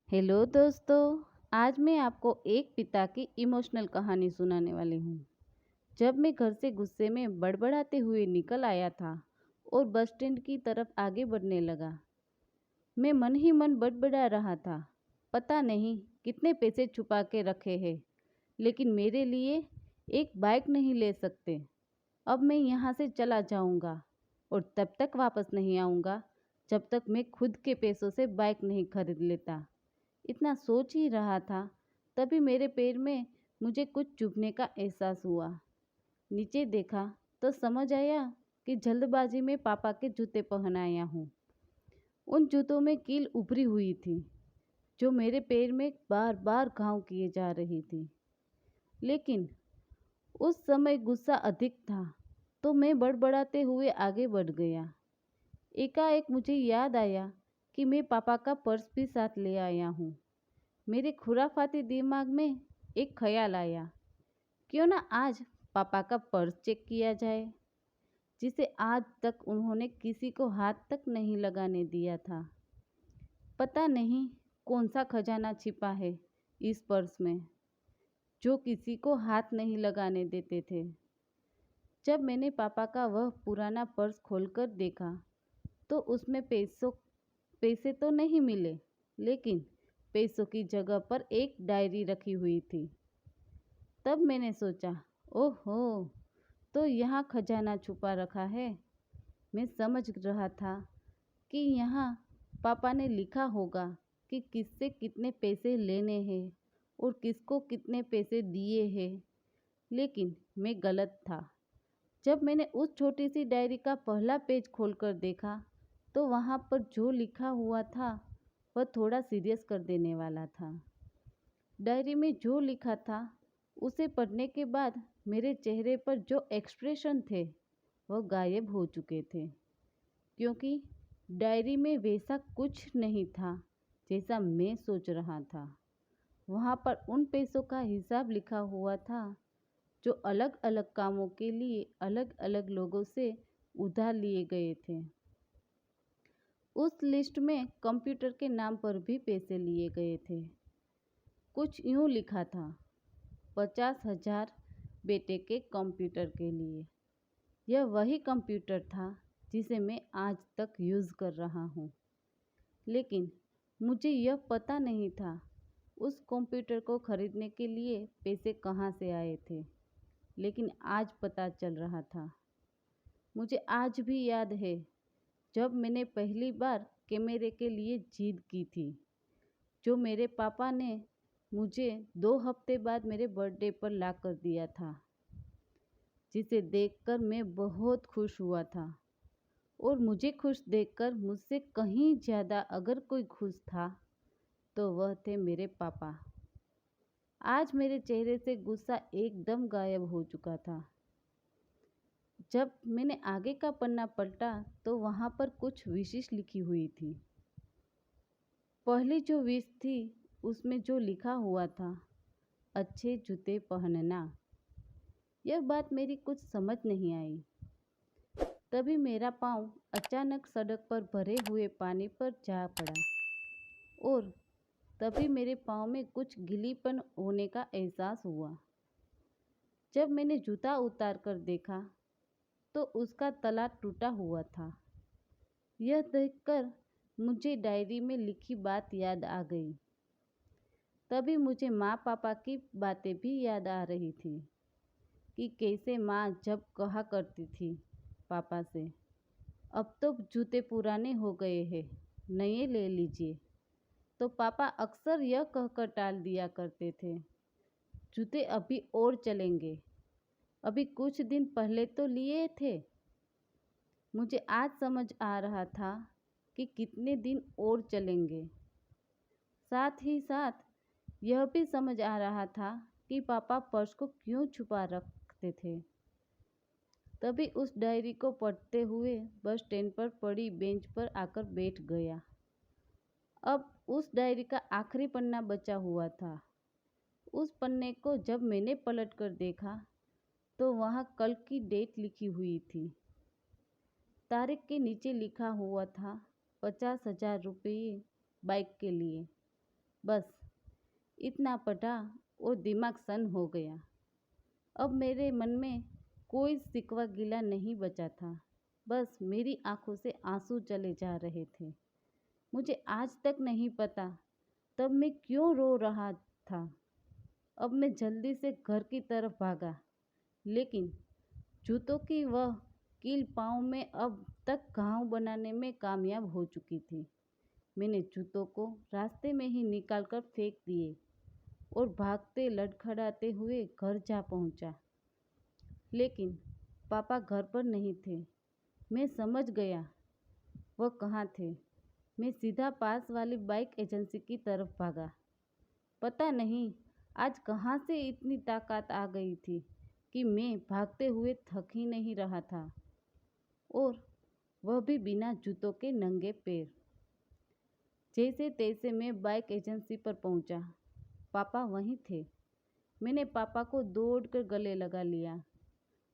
Hello दोस्तों। आज मैं आपको एक पिता की इमोशनल कहानी सुनाने वाली हूँ। जब मैं घर से गुस्से में बड़बड़ाते हुए निकल आया था और बस स्टैंड की तरफ आगे बढ़ने लगा, मैं मन ही मन बड़बड़ा रहा था। पता नहीं कितने पैसे छुपा के रखे हैं, लेकिन मेरे लिए एक बाइक नहीं ले सकते। अब मैं यहाँ से चला जाऊँगा और तब तक वापस नहीं आऊँगा जब तक मैं खुद के पैसों से बाइक नहीं खरीद लेता। इतना सोच ही रहा था, तभी मेरे पैर में मुझे कुछ चुभने का एहसास हुआ। नीचे देखा तो समझ आया कि जल्दबाजी में पापा के जूते पहन आया हूँ। उन जूतों में कील उभरी हुई थी, जो मेरे पैर में बार बार घाव किए जा रही थी। लेकिन उस समय गुस्सा अधिक था, तो मैं बड़बड़ाते हुए आगे बढ़ गया। एकाएक मुझे याद आया कि मैं पापा का पर्स भी साथ ले आया हूँ। मेरे खुराफाती दिमाग में एक ख्याल आया, क्यों ना आज पापा का पर्स चेक किया जाए, जिसे आज तक उन्होंने किसी को हाथ तक नहीं लगाने दिया था। पता नहीं कौन सा खजाना छिपा है इस पर्स में, जो किसी को हाथ नहीं लगाने देते थे। जब मैंने पापा का वह पुराना पर्स खोलकर देखा, तो उसमें पैसे तो नहीं मिले, लेकिन पैसों की जगह पर एक डायरी रखी हुई थी। तब मैंने सोचा, ओहो, तो यहाँ खजाना छुपा रखा है। मैं समझ रहा था कि यहाँ पापा ने लिखा होगा कि किससे कितने पैसे लेने हैं और किसको कितने पैसे दिए हैं, लेकिन मैं गलत था। जब मैंने उस छोटी सी डायरी का पहला पेज खोलकर देखा, तो वहाँ पर जो लिखा हुआ था वह थोड़ा सीरियस कर देने वाला था। डायरी में जो लिखा था उसे पढ़ने के बाद मेरे चेहरे पर जो एक्सप्रेशन थे वह गायब हो चुके थे, क्योंकि डायरी में वैसा कुछ नहीं था जैसा मैं सोच रहा था। वहाँ पर उन पैसों का हिसाब लिखा हुआ था जो अलग अलग कामों के लिए अलग अलग लोगों से उधार लिए गए थे। उस लिस्ट में कंप्यूटर के नाम पर भी पैसे लिए गए थे। कुछ यूँ लिखा था, 50,000 बेटे के कंप्यूटर के लिए। यह वही कंप्यूटर था जिसे मैं आज तक यूज़ कर रहा हूँ, लेकिन मुझे यह पता नहीं था उस कंप्यूटर को खरीदने के लिए पैसे कहाँ से आए थे। लेकिन आज पता चल रहा था। मुझे आज भी याद है जब मैंने पहली बार कैमरे के लिए जिद की थी, जो मेरे पापा ने मुझे 2 हफ्ते बाद मेरे बर्थडे पर ला कर दिया था, जिसे देखकर मैं बहुत खुश हुआ था। और मुझे खुश देखकर मुझसे कहीं ज़्यादा अगर कोई खुश था तो वह थे मेरे पापा। आज मेरे चेहरे से गुस्सा एकदम गायब हो चुका था। जब मैंने आगे का पन्ना पलटा तो वहाँ पर कुछ विशेष लिखी हुई थी। पहली जो विश थी उसमें जो लिखा हुआ था, अच्छे जूते पहनना। यह बात मेरी कुछ समझ नहीं आई। तभी मेरा पाँव अचानक सड़क पर भरे हुए पानी पर जा पड़ा और तभी मेरे पाँव में कुछ गीलीपन होने का एहसास हुआ। जब मैंने जूता उतार कर देखा तो उसका तला टूटा हुआ था। यह देखकर मुझे डायरी में लिखी बात याद आ गई। तभी मुझे माँ पापा की बातें भी याद आ रही थी कि कैसे माँ जब कहा करती थी पापा से, अब तो जूते पुराने हो गए हैं, नए ले लीजिए, तो पापा अक्सर यह कहकर टाल दिया करते थे, जूते अभी और चलेंगे, अभी कुछ दिन पहले तो लिए थे। मुझे आज समझ आ रहा था कि कितने दिन और चलेंगे। साथ ही साथ यह भी समझ आ रहा था कि पापा पर्स को क्यों छुपा रखते थे। तभी उस डायरी को पढ़ते हुए बस स्टैंड पर पड़ी बेंच पर आकर बैठ गया। अब उस डायरी का आखिरी पन्ना बचा हुआ था। उस पन्ने को जब मैंने पलट कर देखा तो वहाँ कल की डेट लिखी हुई थी। तारीख के नीचे लिखा हुआ था 50,000 रुपये बाइक के लिए। बस इतना पढ़ा और दिमाग सन हो गया। अब मेरे मन में कोई सिकवा गिला नहीं बचा था। बस मेरी आंखों से आंसू चले जा रहे थे। मुझे आज तक नहीं पता तब मैं क्यों रो रहा था। अब मैं जल्दी से घर की तरफ भागा, लेकिन जूतों की वह कील पाँव में अब तक घाव बनाने में कामयाब हो चुकी थी। मैंने जूतों को रास्ते में ही निकालकर फेंक दिए और भागते लड़खड़ाते हुए घर जा पहुंचा। लेकिन पापा घर पर नहीं थे। मैं समझ गया वह कहाँ थे। मैं सीधा पास वाली बाइक एजेंसी की तरफ भागा। पता नहीं आज कहाँ से इतनी ताकत आ गई थी कि मैं भागते हुए थक ही नहीं रहा था, और वह भी बिना जूतों के नंगे पैर। जैसे तैसे मैं बाइक एजेंसी पर पहुंचा। पापा वहीं थे। मैंने पापा को दौड़कर गले लगा लिया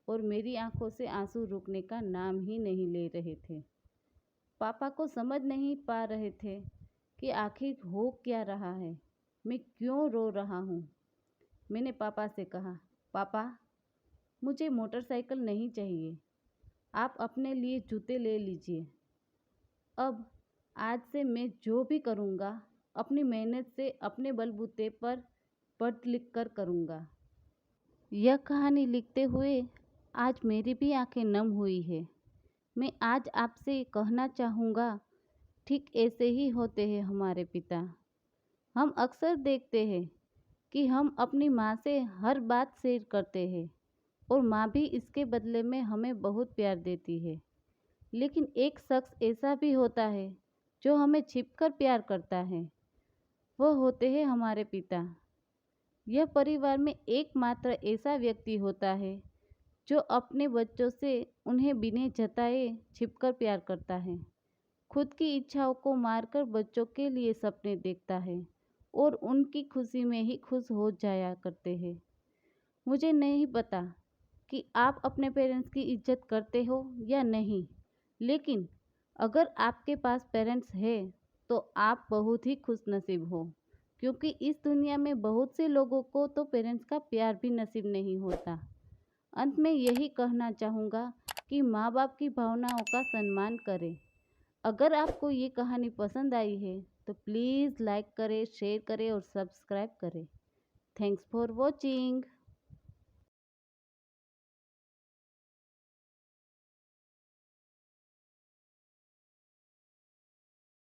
और मेरी आंखों से आंसू रुकने का नाम ही नहीं ले रहे थे। पापा को समझ नहीं पा रहे थे कि आखिर हो क्या रहा है, मैं क्यों रो रहा हूँ। मैंने पापा से कहा, पापा मुझे मोटरसाइकिल नहीं चाहिए, आप अपने लिए जूते ले लीजिए। अब आज से मैं जो भी करूँगा अपनी मेहनत से अपने बलबूते पर पढ़ लिख कर करूँगा। यह कहानी लिखते हुए आज मेरी भी आंखें नम हुई है। मैं आज आपसे कहना चाहूँगा, ठीक ऐसे ही होते हैं हमारे पिता। हम अक्सर देखते हैं कि हम अपनी माँ से हर बात शेयर करते हैं और माँ भी इसके बदले में हमें बहुत प्यार देती है। लेकिन एक शख्स ऐसा भी होता है जो हमें छिपकर प्यार करता है। वह होते हैं हमारे पिता। यह परिवार में एकमात्र ऐसा व्यक्ति होता है जो अपने बच्चों से उन्हें बिना जताए छिपकर प्यार करता है। खुद की इच्छाओं को मारकर बच्चों के लिए सपने देखता है और उनकी खुशी में ही खुश हो जाया करते हैं। मुझे नहीं पता कि आप अपने पेरेंट्स की इज्जत करते हो या नहीं, लेकिन अगर आपके पास पेरेंट्स है तो आप बहुत ही खुशनसीब हो, क्योंकि इस दुनिया में बहुत से लोगों को तो पेरेंट्स का प्यार भी नसीब नहीं होता। अंत में यही कहना चाहूँगा कि माँ बाप की भावनाओं का सम्मान करें। अगर आपको ये कहानी पसंद आई है तो प्लीज़ लाइक करें, शेयर करें और सब्सक्राइब करें। Thanks for watching.